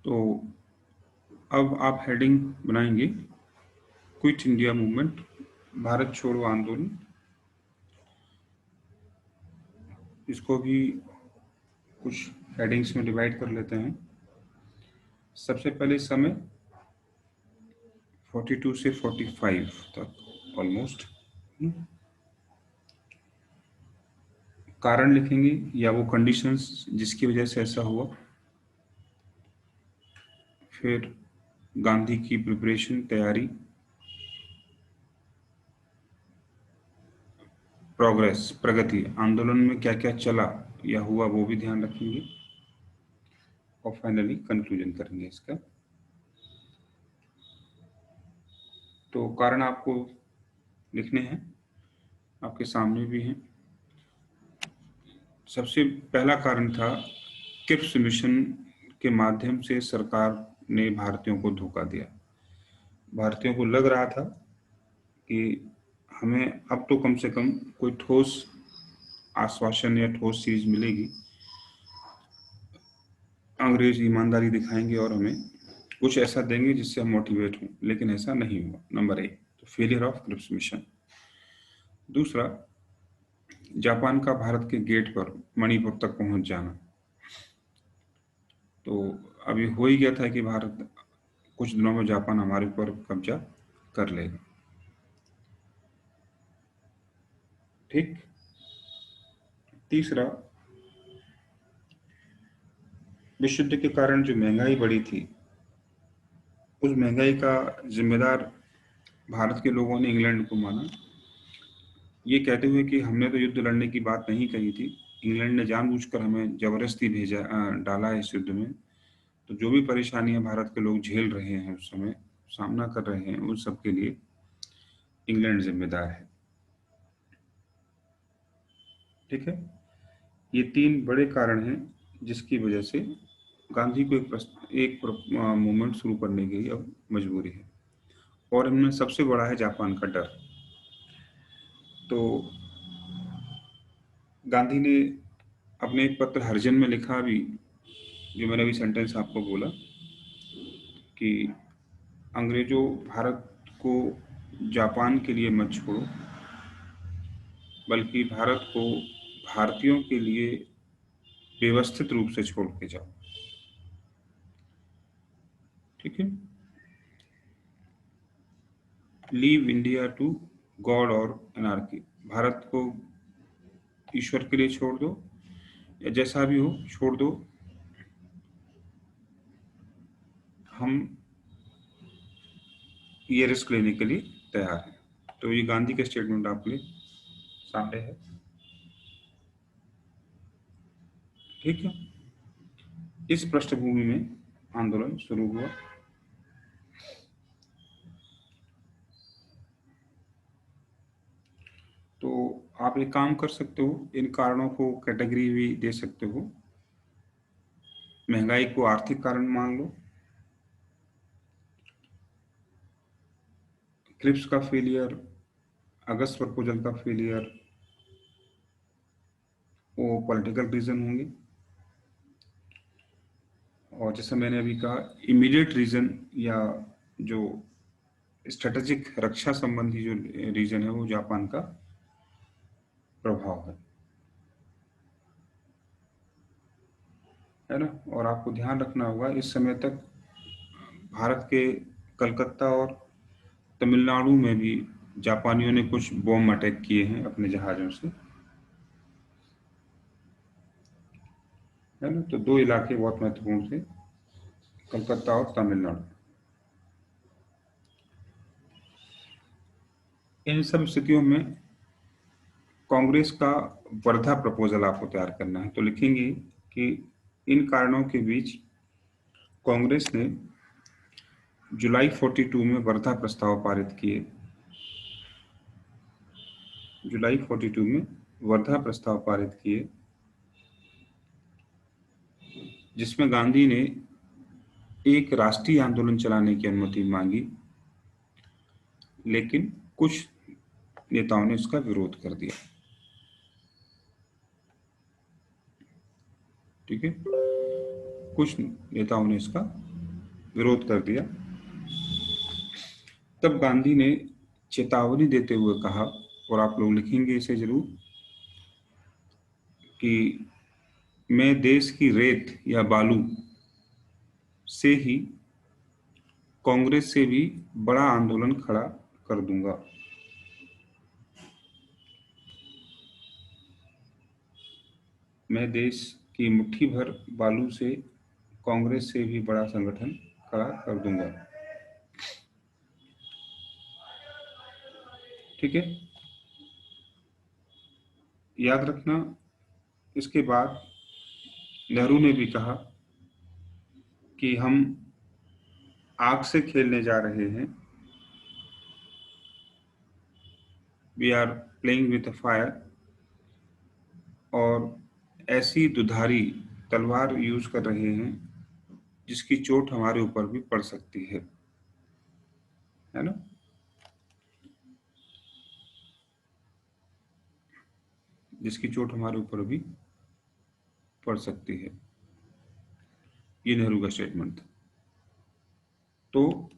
तो अब आप हेडिंग बनाएंगे क्विट इंडिया मूवमेंट, भारत छोड़ो आंदोलन। इसको भी कुछ हेडिंग्स में डिवाइड कर लेते हैं। सबसे पहले समय 42 से 45 तक ऑलमोस्ट कारण लिखेंगे या वो कंडीशंस जिसकी वजह से ऐसा हुआ। फिर गांधी की प्रिपरेशन, तैयारी, प्रोग्रेस, प्रगति, आंदोलन में क्या क्या चला या हुआ वो भी ध्यान रखेंगे। और फाइनली कंक्लूजन करेंगे इसका। तो कारण आपको लिखने हैं, आपके सामने भी हैं। सबसे पहला कारण था क्रिप्स मिशन के माध्यम से सरकार ने भारतीयों को धोखा दिया। भारतीयों को लग रहा था कि हमें अब तो कम से कम कोई ठोस आश्वासन या ठोस चीज मिलेगी, अंग्रेज ईमानदारी दिखाएंगे और हमें कुछ ऐसा देंगे जिससे हम मोटिवेट हों, लेकिन ऐसा नहीं हुआ। नंबर 1 तो फेलियर ऑफ क्रिप्स मिशन। दूसरा, जापान का भारत के गेट पर मणिपुर तक पहुंच जाना। तो अभी हो ही गया था कि भारत कुछ दिनों में जापान हमारे ऊपर कब्जा कर लेगा। ठीक। तीसरा, विश्व युद्ध के कारण जो महंगाई बढ़ी थी, उस महंगाई का जिम्मेदार भारत के लोगों ने इंग्लैंड को माना, ये कहते हुए कि हमने तो युद्ध लड़ने की बात नहीं कही थी, इंग्लैंड ने जानबूझकर हमें जबरदस्ती डाला है इस युद्ध में। तो जो भी परेशानियां भारत के लोग झेल रहे हैं, उस समय सामना कर रहे हैं, उन सब के लिए इंग्लैंड जिम्मेदार है। ठीक है। ये 3 बड़े कारण हैं जिसकी वजह से गांधी को एक मूवमेंट शुरू करने की अब मजबूरी है। और इनमें सबसे बड़ा है जापान का डर। तो गांधी ने अपने एक पत्र हरिजन में लिखा भी, जो मैंने अभी सेंटेंस आपको बोला, कि अंग्रेजों भारत को जापान के लिए मत छोड़ो, बल्कि भारत को भारतीयों के लिए व्यवस्थित रूप से छोड़ के जाओ। ठीक है। लीव इंडिया टू गॉड और एनार्की, भारत को ईश्वर के लिए छोड़ दो या जैसा भी हो छोड़ दो, हम ये रिस्क लेने के लिए तैयार हैं। तो ये गांधी का स्टेटमेंट आपके सामने है। ठीक है। इस पृष्ठभूमि में आंदोलन शुरू हुआ। तो आप एक काम कर सकते हो, इन कारणों को कैटेगरी भी दे सकते हो। महंगाई को आर्थिक कारण मान लो, क्रिप्स का फेलियर, अगस्त प्रपोजल का फेलियर, वो पॉलिटिकल रीजन होंगे। और जैसे मैंने अभी कहा, इमीडिएट रीजन या जो स्ट्रेटेजिक रक्षा संबंधी जो रीजन है वो जापान का प्रभाव है ना। और आपको ध्यान रखना होगा, इस समय तक भारत के कलकत्ता और तमिलनाडु में भी जापानियों ने कुछ बॉम्ब अटैक किए हैं अपने जहाजों से, है ना। तो 2 इलाके बहुत महत्वपूर्ण थे, कलकत्ता और तमिलनाडु। इन सब स्थितियों में कांग्रेस का वर्धा प्रपोजल आपको तैयार करना है। तो लिखेंगे कि इन कारणों के बीच कांग्रेस ने जुलाई 42 में वर्धा प्रस्ताव पारित किए। जुलाई 42 में वर्धा प्रस्ताव पारित किए, जिसमें गांधी ने एक राष्ट्रीय आंदोलन चलाने की अनुमति मांगी, लेकिन कुछ नेताओं ने इसका विरोध कर दिया। ठीक है। कुछ नेताओं ने इसका विरोध कर दिया। तब गांधी ने चेतावनी देते हुए कहा, और आप लोग लिखेंगे इसे जरूर, कि मैं देश की रेत या बालू से ही कांग्रेस से भी बड़ा आंदोलन खड़ा कर दूंगा। मैं देश की मुट्ठी भर बालू से कांग्रेस से भी बड़ा संगठन खड़ा कर दूंगा। ठीक है, याद रखना। इसके बाद नेहरू ने भी कहा कि हम आग से खेलने जा रहे हैं, we are playing with fire, और ऐसी दुधारी तलवार यूज कर रहे हैं जिसकी चोट हमारे ऊपर भी पड़ सकती है ना। जिसकी चोट हमारे ऊपर भी पड़ सकती है। ये नेहरू का स्टेटमेंट था। तो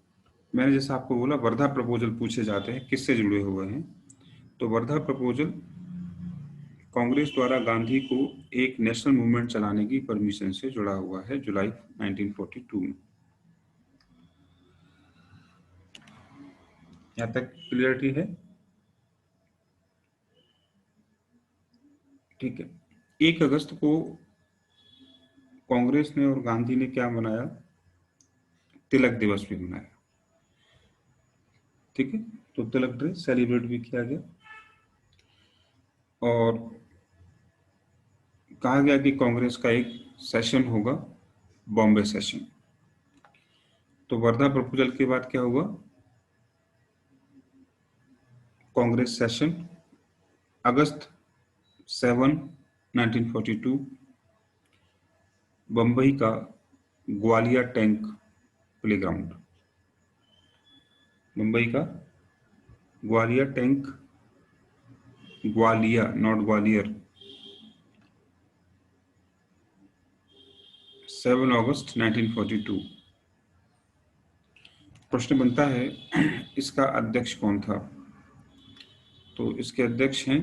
मैंने जैसा आपको बोला, वर्धा प्रपोजल पूछे जाते हैं किससे जुड़े हुए हैं, तो वर्धा प्रपोजल कांग्रेस द्वारा गांधी को एक नेशनल मूवमेंट चलाने की परमिशन से जुड़ा हुआ है, जुलाई 1942 में। यहां तक क्लियरिटी है? ठीक है। 1 अगस्त को कांग्रेस ने और गांधी ने क्या मनाया? तिलक दिवस भी मनाया। ठीक है, तो तिलक डे सेलिब्रेट भी किया गया, और कहा गया कि कांग्रेस का एक सेशन होगा, बॉम्बे सेशन। तो वर्धा प्रपोजल के बाद क्या हुआ? कांग्रेस सेशन, अगस्त 7, 1942, बंबई का ग्वालियर टैंक प्लेग्राउंड। मुंबई का ग्वालियर टैंक, ग्वालियर नॉट ग्वालियर, 7 अगस्त 1942। प्रश्न बनता है इसका अध्यक्ष कौन था? तो इसके अध्यक्ष हैं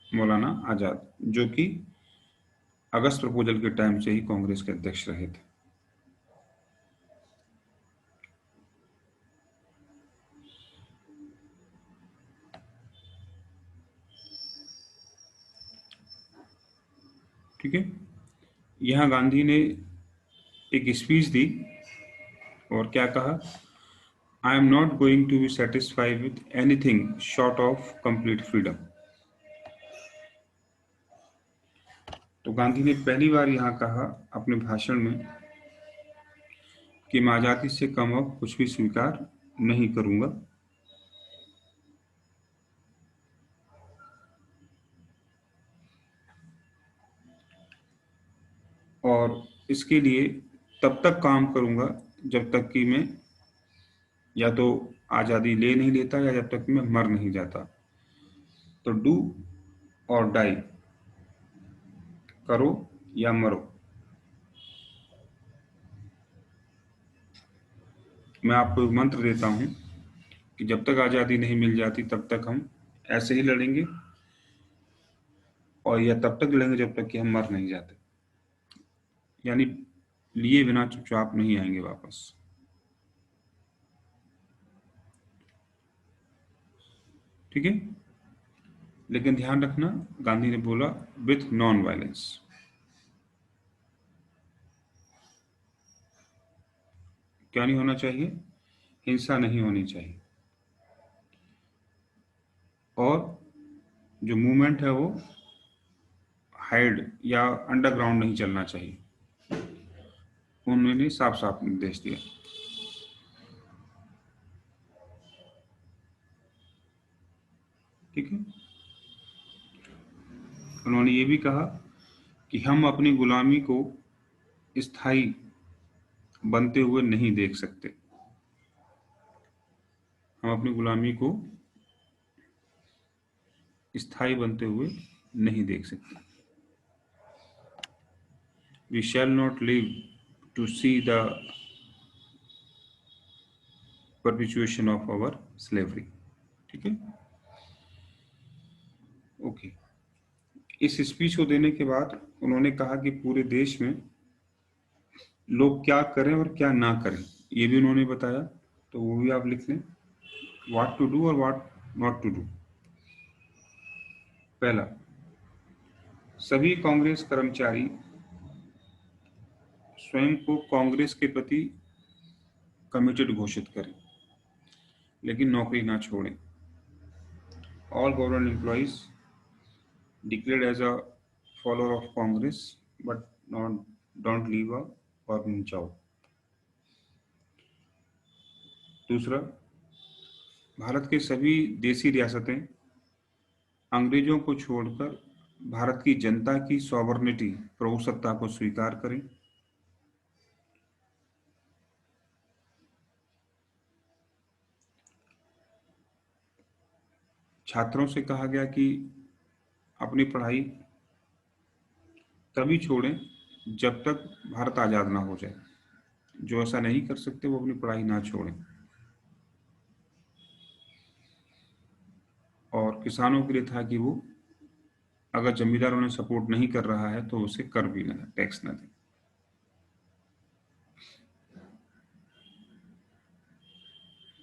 मौलाना आजाद, जो कि अगस्त प्रपोजल के टाइम से ही कांग्रेस के अध्यक्ष रहे थे। ठीक है, यहां गांधी ने एक स्पीच दी और क्या कहा? I am not going to be satisfied with anything short of complete freedom. तो गांधी ने पहली बार यहां कहा अपने भाषण में कि मैं आजादी से कम अब कुछ भी स्वीकार नहीं करूंगा। और इसके लिए तब तक काम करूंगा जब तक कि मैं या तो आज़ादी ले नहीं लेता, या जब तक कि मैं मर नहीं जाता। तो डू और डाई, करो या मरो। मैं आपको एक मंत्र देता हूं कि जब तक आज़ादी नहीं मिल जाती तब तक हम ऐसे ही लड़ेंगे, और या तब तक लड़ेंगे जब तक कि हम मर नहीं जाते। यानी लिए बिना चुपचाप नहीं आएंगे वापस। ठीक है, लेकिन ध्यान रखना, गांधी ने बोला विथ नॉन वायलेंस। क्या नहीं होना चाहिए? हिंसा नहीं होनी चाहिए। और जो मूवमेंट है वो हाइड या अंडरग्राउंड नहीं चलना चाहिए। उन्होंने साफ साफ निर्देश दिया। ठीक है, उन्होंने ये भी कहा कि हम अपनी गुलामी को स्थायी बनते हुए नहीं देख सकते। हम अपनी गुलामी को स्थायी बनते हुए नहीं देख सकते। We shall not live to see the perpetuation of our slavery. ठीक है, ओके। इस स्पीच को देने के बाद उन्होंने कहा कि पूरे देश में लोग क्या करें और क्या ना करें, ये भी उन्होंने बताया, तो वो भी आप लिख लें, व्हाट टू डू और व्हाट नॉट टू डू। पहला, सभी कांग्रेस कर्मचारी स्वयं को कांग्रेस के प्रति कमिटेड घोषित करें, लेकिन नौकरी ना छोड़ें। All government employees declared as a follower of Congress, but don't leave a government job. दूसरा, भारत के सभी देशी रियासतें अंग्रेजों को छोड़कर भारत की जनता की सॉवरनिटी, प्रभुसत्ता को स्वीकार करें। छात्रों से कहा गया कि अपनी पढ़ाई तभी छोड़ें जब तक भारत आज़ाद ना हो जाए। जो ऐसा नहीं कर सकते वो अपनी पढ़ाई ना छोड़ें। और किसानों के लिए था कि वो अगर जमींदार उन्हें सपोर्ट नहीं कर रहा है तो उसे कर भी ना, टैक्स ना दें।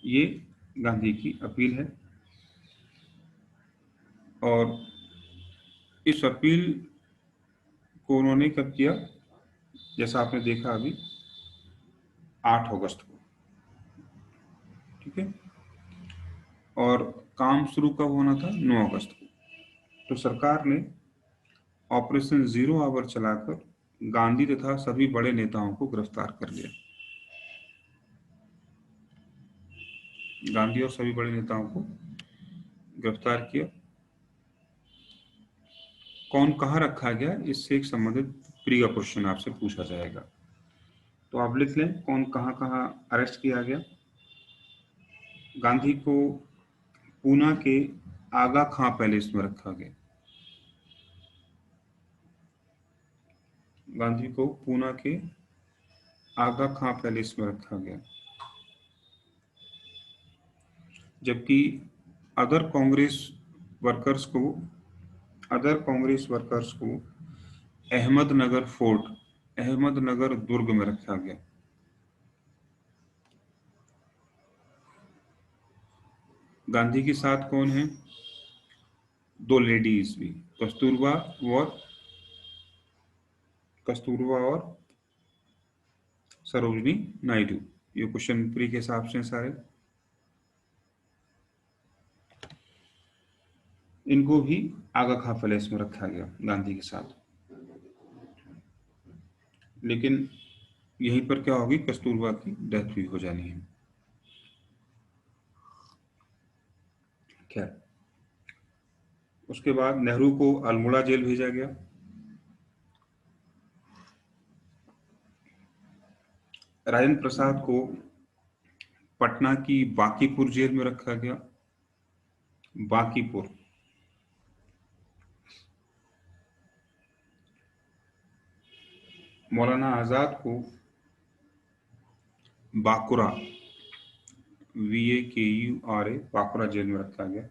ये गांधी की अपील है, और इस अपील को उन्होंने कब किया, जैसा आपने देखा अभी, 8 अगस्त को। ठीक है, और काम शुरू कब होना था, 9 अगस्त को। तो सरकार ने ऑपरेशन जीरो आवर चलाकर गांधी तथा सभी बड़े नेताओं को गिरफ्तार कर लिया। गांधी और सभी बड़े नेताओं को गिरफ्तार किया। कौन कहाँ रखा गया, इससे एक संबंधित प्री का क्वेश्चन आपसे पूछा जाएगा, तो आप लिख लें कौन कहाँ कहाँ अरेस्ट किया गया। गांधी को पूना के आगा खां पैलेस में रखा गया। गांधी को पूना के आगा खां पैलेस में रखा गया, जबकि अदर कांग्रेस वर्कर्स को अहमदनगर फोर्ट, अहमदनगर दुर्ग में रखा गया। गांधी के साथ कौन है, 2 लेडीज भी, कस्तूरबा और सरोजनी नायडू। ये क्वेश्चन प्री के हिसाब से सारे, इनको भी आगा खां पैलेस में रखा गया गांधी के साथ। लेकिन यहीं पर क्या होगी, कस्तूरबा की डेथ भी हो जानी है। खैर, उसके बाद नेहरू को अल्मोड़ा जेल भेजा गया। राजेंद्र प्रसाद को पटना की बांकीपुर जेल में रखा गया। बांकीपुर। मौलाना आजाद को बांकुरा, VAKURA, बांकुरा जेल में रखा गया।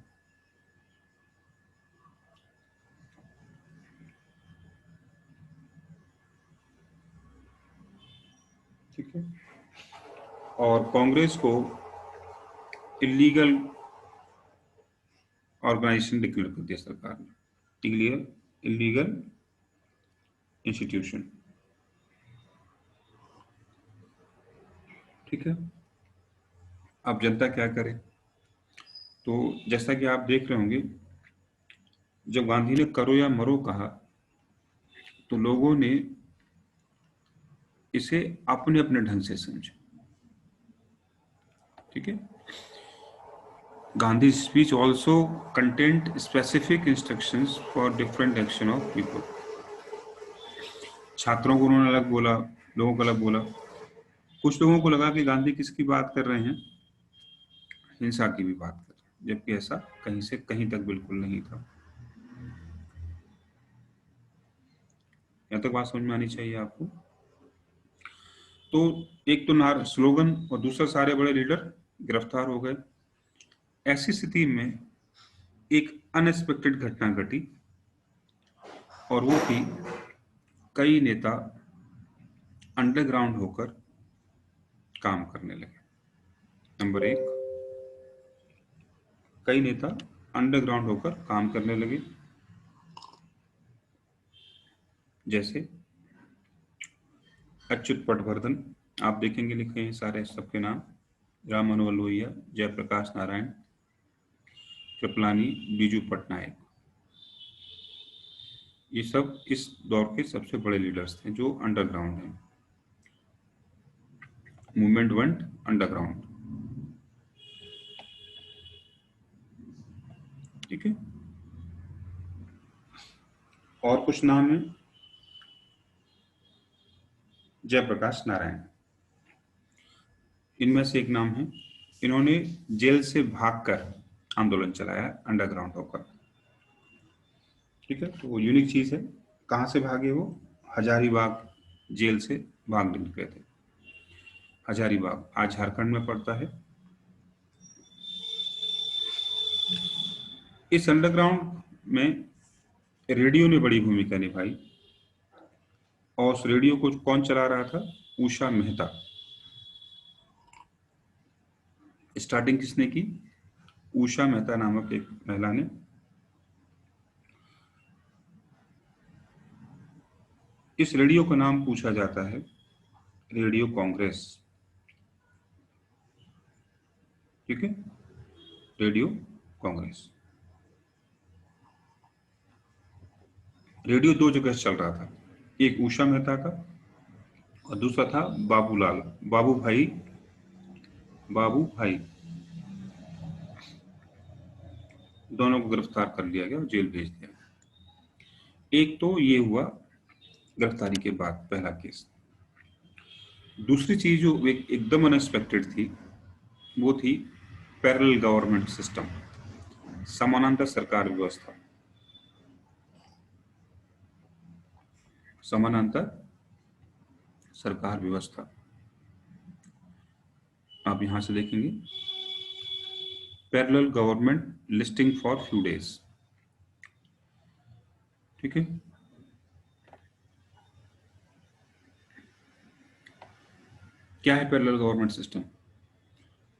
ठीक है, और कांग्रेस को इलीगल ऑर्गेनाइजेशन डिक्लेयर कर दिया सरकार ने, इलीगल इंस्टीट्यूशन। ठीक है, अब जनता क्या करे, तो जैसा कि आप देख रहे होंगे, जब गांधी ने करो या मरो कहा तो लोगों ने इसे अपने अपने ढंग से समझा। ठीक है, Gandhi speech also content specific instructions for different action of people. छात्रों को उन्होंने अलग बोला, लोगों को अलग बोला। कुछ लोगों को लगा कि गांधी किसकी बात कर रहे हैं, हिंसा की भी बात कर रहे हैं, जबकि ऐसा कहीं से कहीं तक बिल्कुल नहीं था। यहाँ तक बात समझ में आनी चाहिए आपको। तो एक तो स्लोगन, और दूसरा सारे बड़े लीडर गिरफ्तार हो गए। ऐसी स्थिति में एक अनएक्सपेक्टेड घटना घटी, और वो थी कई नेता अंडरग्राउंड होकर काम करने लगे। नंबर एक, कई नेता अंडरग्राउंड होकर काम करने लगे। जैसे अच्युत पटवर्धन, आप देखेंगे लिखे हैं सारे सबके नाम, राम मनोहर लोहिया, जयप्रकाश नारायण, कृपलानी, बीजू पटनायक। ये सब इस दौर के सबसे बड़े लीडर्स थे जो अंडरग्राउंड हैं। Movement went underground. ठीक है। और कुछ नाम है। जयप्रकाश नारायण, इनमें से एक नाम है। इन्होंने जेल से भागकर आंदोलन चलाया अंडरग्राउंड होकर। ठीक है, तो वो यूनिक चीज है। कहाँ से भागे वो? हजारीबाग जेल से भाग निकले थे। हजारीबाग आज झारखंड में पड़ता है। इस अंडरग्राउंड में रेडियो ने बड़ी भूमिका निभाई, और उस रेडियो को कौन चला रहा था? उषा मेहता। स्टार्टिंग किसने की? उषा मेहता नामक एक महिला ने। इस रेडियो का नाम पूछा जाता है रेडियो कांग्रेस। ठीक है, रेडियो कांग्रेस। रेडियो दो जगह से चल रहा था, एक उषा मेहता का और दूसरा था बाबूलाल, बाबू भाई, बाबू भाई। दोनों को गिरफ्तार कर लिया गया और जेल भेज दिया। एक तो ये हुआ गिरफ्तारी के बाद पहला केस। दूसरी चीज जो एकदम अनएक्सपेक्टेड थी, वो थी पैरेलल गवर्नमेंट सिस्टम, समानांतर सरकार व्यवस्था। समानांतर सरकार व्यवस्था, आप यहां से देखेंगे parallel government listing for few days. ठीक है, क्या है पैरेलल गवर्नमेंट सिस्टम?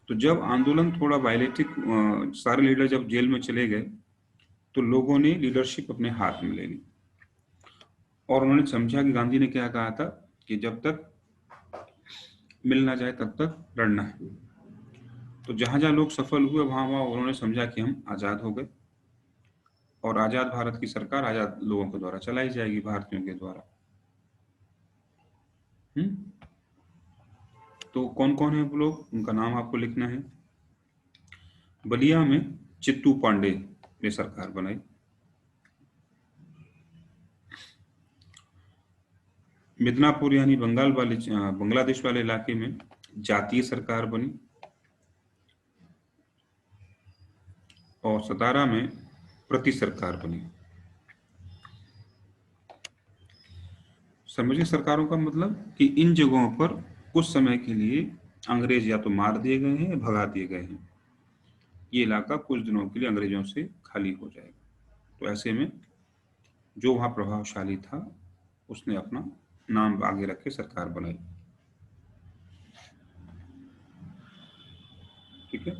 तो जब आंदोलन थोड़ा वायलेटिक, सारे लीडर जब जेल में चले गए, तो लोगों ने लीडरशिप अपने हाथ में ले ली, और उन्होंने समझा कि गांधी ने क्या कहा था कि जब तक मिल ना जाए तब तक लड़ना है। तो जहां जहां लोग सफल हुए, वहां वहां उन्होंने समझा कि हम आजाद हो गए, और आजाद भारत की सरकार आजाद लोगों के द्वारा चलाई जाएगी, भारतीयों के द्वारा। हम्म। तो कौन कौन है वो लोग, उनका नाम आपको लिखना है। बलिया में चित्तू पांडे ने सरकार बनाई। मिदनापुर यानी बांग्लादेश वाले इलाके में जातीय सरकार बनी, और सतारा में प्रति सरकार बनी। समझिए सरकारों का मतलब कि इन जगहों पर कुछ समय के लिए अंग्रेज या तो मार दिए गए हैं या भगा दिए गए हैं। ये इलाका कुछ दिनों के लिए अंग्रेजों से खाली हो जाएगा। तो ऐसे में जो वहां प्रभावशाली था, उसने अपना नाम आगे रख के सरकार बनाई। ठीक है,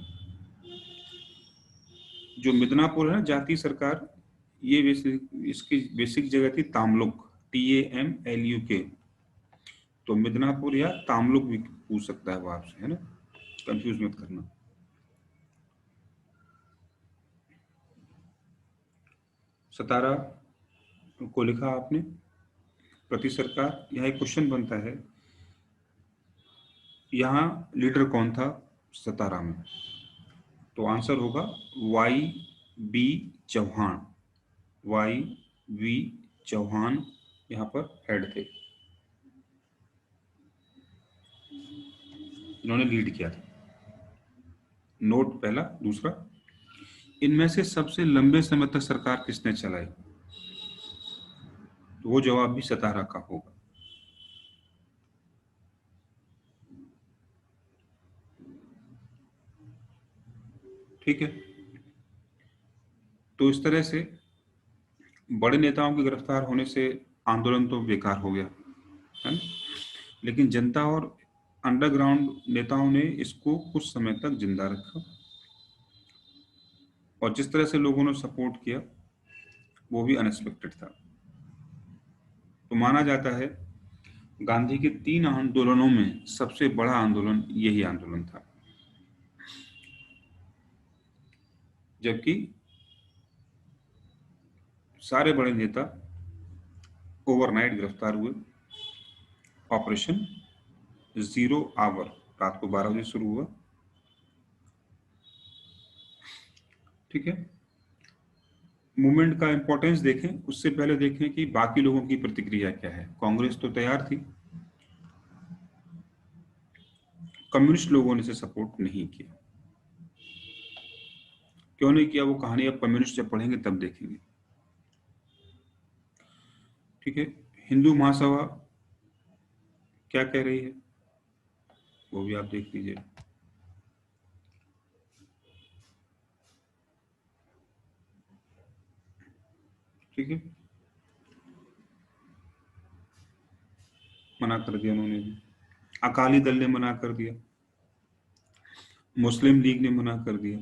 जो मिदनापुर है ना जातीय सरकार, ये बेसिक इसकी बेसिक जगह थी तामलुक, TAMLUK। तो मिदनापुर या तामलुक भी पूछ सकता है वो आपसे, है ना, कंफ्यूज मत करना। सतारा को लिखा आपने प्रति सरकार। यहाँ एक क्वेश्चन बनता है, यहाँ लीडर कौन था सतारा में? तो आंसर होगा YB चौहान। YB चौहान यहाँ पर हेड थे, इन्होंने लीड किया था। नोट पहला। दूसरा, इनमें से सबसे लंबे समय तक सरकार किसने चलाई? तो वो जवाब भी सतारा का होगा। ठीक है, तो इस तरह से बड़े नेताओं के गिरफ्तार होने से आंदोलन तो बेकार हो गया, है ना? लेकिन जनता और अंडरग्राउंड नेताओं ने इसको कुछ समय तक जिंदा रखा, और जिस तरह से लोगों ने सपोर्ट किया वो भी अनएक्सपेक्टेड था। तो माना जाता है गांधी के 3 आंदोलनों में सबसे बड़ा आंदोलन यही आंदोलन था, जबकि सारे बड़े नेता ओवरनाइट गिरफ्तार हुए। ऑपरेशन जीरो आवर रात को 12 बजे शुरू हुआ, ठीक है। मूवमेंट का इंपॉर्टेंस देखें उससे पहले देखें कि बाकी लोगों की प्रतिक्रिया क्या है। कांग्रेस तो तैयार थी, कम्युनिस्ट लोगों ने इसे सपोर्ट नहीं किया। क्यों नहीं किया वो कहानी अब कम्युनिस्ट जब पढ़ेंगे तब देखेंगे, ठीक है। हिंदू महासभा क्या कह रही है वो भी आप देख लीजिए। ठीक है, मना कर दिया उन्होंने भी। अकाली दल ने मना कर दिया, मुस्लिम लीग ने मना कर दिया,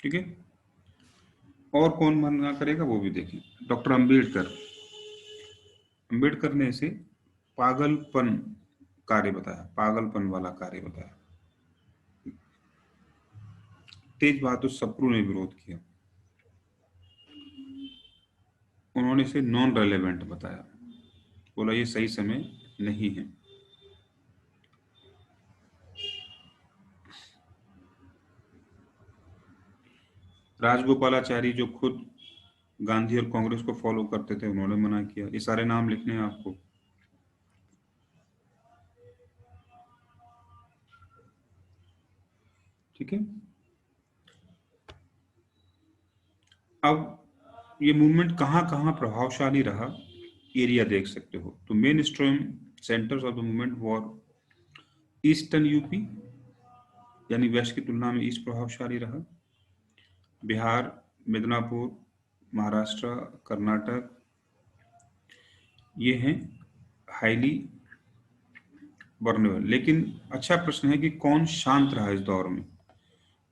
ठीक है। और कौन मना करेगा वो भी देखें। डॉक्टर अंबेडकर, अंबेडकर ने इसे पागलपन कार्य बताया, पागलपन वाला कार्य बताया। तेज बहादुर सप्रू ने विरोध किया, उन्होंने इसे नॉन रेलेवेंट बताया, बोला ये सही समय नहीं है। राजगोपालाचारी जो खुद गांधी और कांग्रेस को फॉलो करते थे उन्होंने मना किया। ये सारे नाम लिखने हैं आपको, ठीक है। अब ये मूवमेंट कहाँ कहाँ प्रभावशाली रहा एरिया देख सकते हो। तो main stream centres of the movement war eastern UP, यानी वेस्ट की तुलना में ईस्ट प्रभावशाली रहा। बिहार, मिदनापुर, महाराष्ट्र, कर्नाटक, ये हैं हाईली वर्नेबल। लेकिन अच्छा प्रश्न है कि कौन शांत रहा इस दौर में।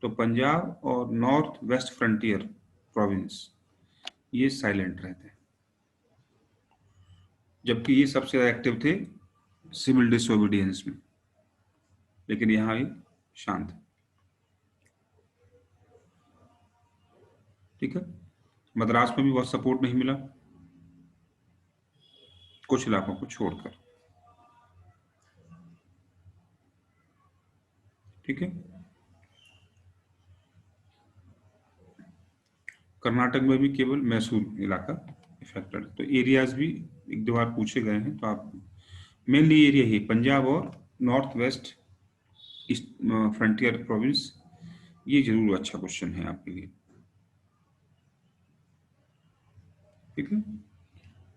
तो पंजाब और नॉर्थ वेस्ट फ्रंटियर प्रोविंस ये साइलेंट रहते हैं, जबकि ये सबसे एक्टिव थे सिविल डिसोबीडियंस में, लेकिन यहाँ ये शांत है, ठीक है। मद्रास में भी बहुत सपोर्ट नहीं मिला, कुछ इलाकों को छोड़कर, ठीक है। कर्नाटक में भी केवल मैसूर इलाका इफेक्टेड। तो एरियाज भी एक दो बार पूछे गए हैं, तो आप मेनली एरिया ही पंजाब और north west east frontier province, ये जरूर अच्छा क्वेश्चन है आपके लिए, ठीक है।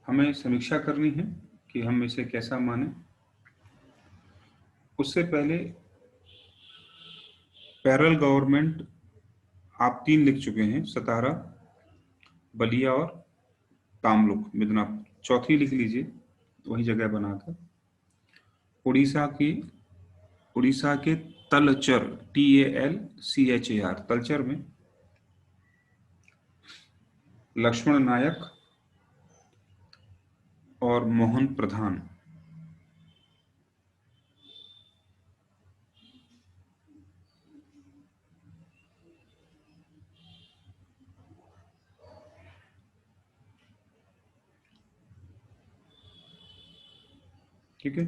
हमें समीक्षा करनी है कि हम इसे कैसा माने। उससे पहले पैरेलल गवर्नमेंट आप 3 लिख चुके हैं, सतारा, बलिया और तामलुक, मिदनापुर। चौथी लिख लीजिए वही जगह बनाकर। उड़ीसा की, उड़ीसा के तलचर, TALCHAR, तलचर में लक्ष्मण नायक और मोहन प्रधान, ठीक है।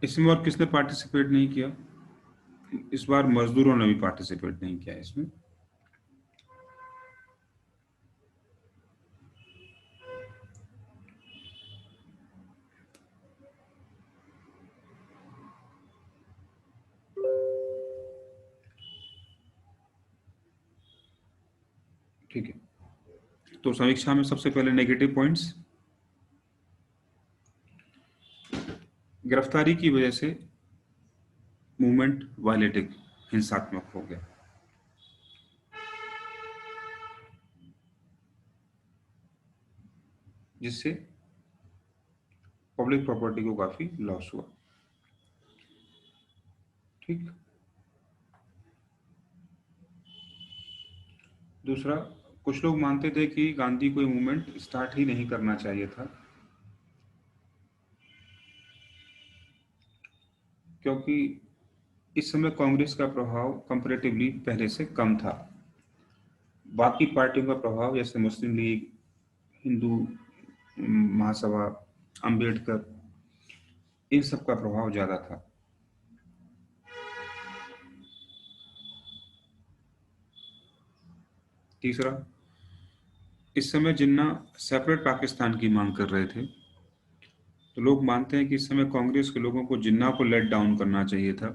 इसमें और किसने पार्टिसिपेट नहीं किया? इस बार मजदूरों ने भी पार्टिसिपेट नहीं किया इसमें, ठीक है। तो समीक्षा में सबसे पहले नेगेटिव पॉइंट्स, गिरफ्तारी की वजह से मूवमेंट वायलेटिव, हिंसात्मक हो गया। जिससे पब्लिक प्रॉपर्टी को काफी लॉस हुआ। ठीक। दूसरा, कुछ लोग मानते थे कि गांधी को मूवमेंट स्टार्ट ही नहीं करना चाहिए था, क्योंकि इस समय कांग्रेस का प्रभाव कंपैरेटिवली पहले से कम था। बाकी पार्टियों का प्रभाव, जैसे मुस्लिम लीग, हिंदू महासभा, अंबेडकर, इन सब का प्रभाव ज्यादा था। तीसरा, इस समय जिन्ना सेपरेट पाकिस्तान की मांग कर रहे थे, तो लोग मानते हैं कि इस समय कांग्रेस के लोगों को जिन्ना को लेट डाउन करना चाहिए था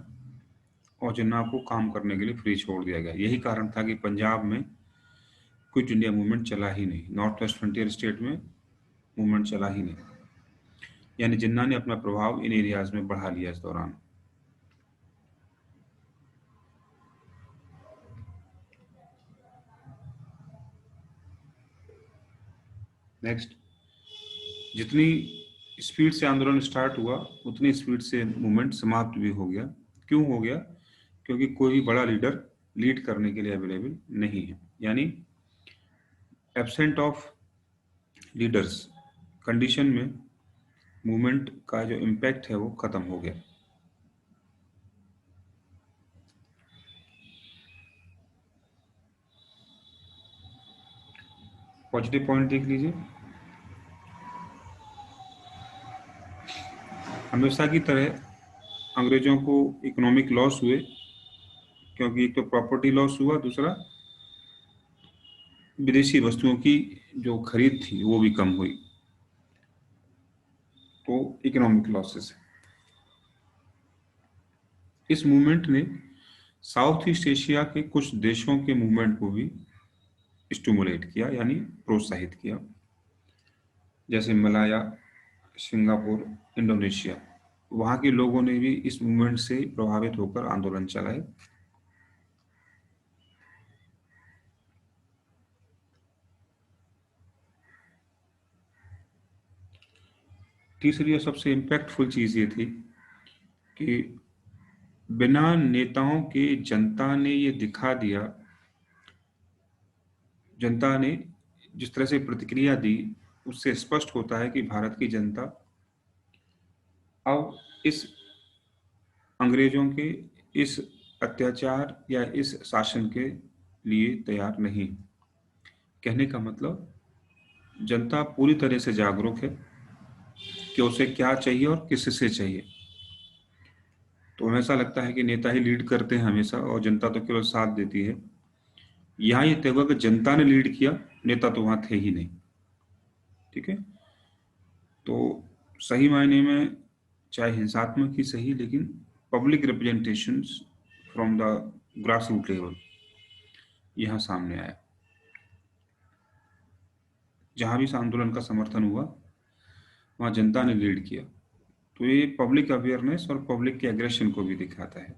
और जिन्ना को काम करने के लिए फ्री छोड़ दिया गया। यही कारण था कि पंजाब में क्विट इंडिया मूवमेंट चला ही नहीं, नॉर्थ वेस्ट फ्रंटियर स्टेट में मूवमेंट चला ही नहीं। यानी जिन्ना ने अपना प्रभाव इन एरियाज में बढ़ा लिया इस दौरान। नेक्स्ट, जितनी स्पीड से आंदोलन स्टार्ट हुआ उतनी स्पीड से मूवमेंट समाप्त भी हो गया। क्यों हो गया? क्योंकि कोई बड़ा लीडर लीड करने के लिए अवेलेबल नहीं है। यानी एब्सेंट ऑफ लीडर्स कंडीशन में मूवमेंट का जो इम्पैक्ट है वो खत्म हो गया। पॉजिटिव पॉइंट देख लीजिए। हमेशा की तरह अंग्रेजों को इकोनॉमिक लॉस हुए, क्योंकि एक तो प्रॉपर्टी लॉस हुआ, दूसरा विदेशी वस्तुओं की जो खरीद थी वो भी कम हुई, तो इकोनॉमिक लॉसेस। इस मूवमेंट ने साउथ ईस्ट एशिया के कुछ देशों के मूवमेंट को भी स्टिमुलेट किया, यानी प्रोत्साहित किया, जैसे मलाया, सिंगापुर, इंडोनेशिया। वहाँ के लोगों ने भी इस मूवमेंट से प्रभावित होकर आंदोलन चलाए। तीसरी और सबसे इम्पैक्टफुल चीज़ ये थी कि बिना नेताओं के जनता ने ये दिखा दिया, जनता ने जिस तरह से प्रतिक्रिया दी, उससे स्पष्ट होता है कि भारत की जनता अब इस अंग्रेजों के इस अत्याचार या इस शासन के लिए तैयार नहीं। कहने का मतलब, जनता पूरी तरह से जागरूक है कि उसे क्या चाहिए और किससे चाहिए। तो हमेशा लगता है कि नेता ही लीड करते हैं हमेशा और जनता तो केवल साथ देती है। यहाँ ये तय हुआ कि जनता ने लीड किया, नेता तो वहां थे ही नहीं। ठीक है। तो सही मायने में चाहे हिंसात्मक ही सही, लेकिन public representations from the grass root level यहाँ सामने आया। जहां भी इस आंदोलन का समर्थन हुआ वहां जनता ने लीड किया। तो ये पब्लिक अवेयरनेस और पब्लिक के एग्रेशन को भी दिखाता है।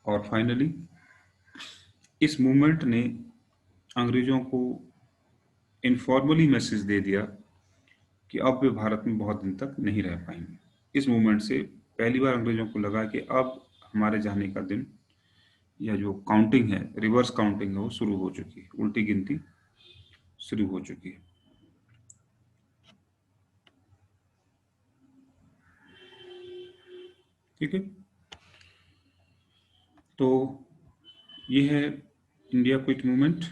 और फाइनली इस मूवमेंट ने अंग्रेजों को इनफॉर्मली मैसेज दे दिया कि अब वे भारत में बहुत दिन तक नहीं रह पाएंगे। इस मूवमेंट से पहली बार अंग्रेजों को लगा कि अब हमारे जाने का दिन, या जो काउंटिंग है, रिवर्स काउंटिंग है, वो शुरू हो चुकी है, उल्टी गिनती शुरू हो चुकी है। ठीक है। तो ये है इंडिया क्विट मूवमेंट।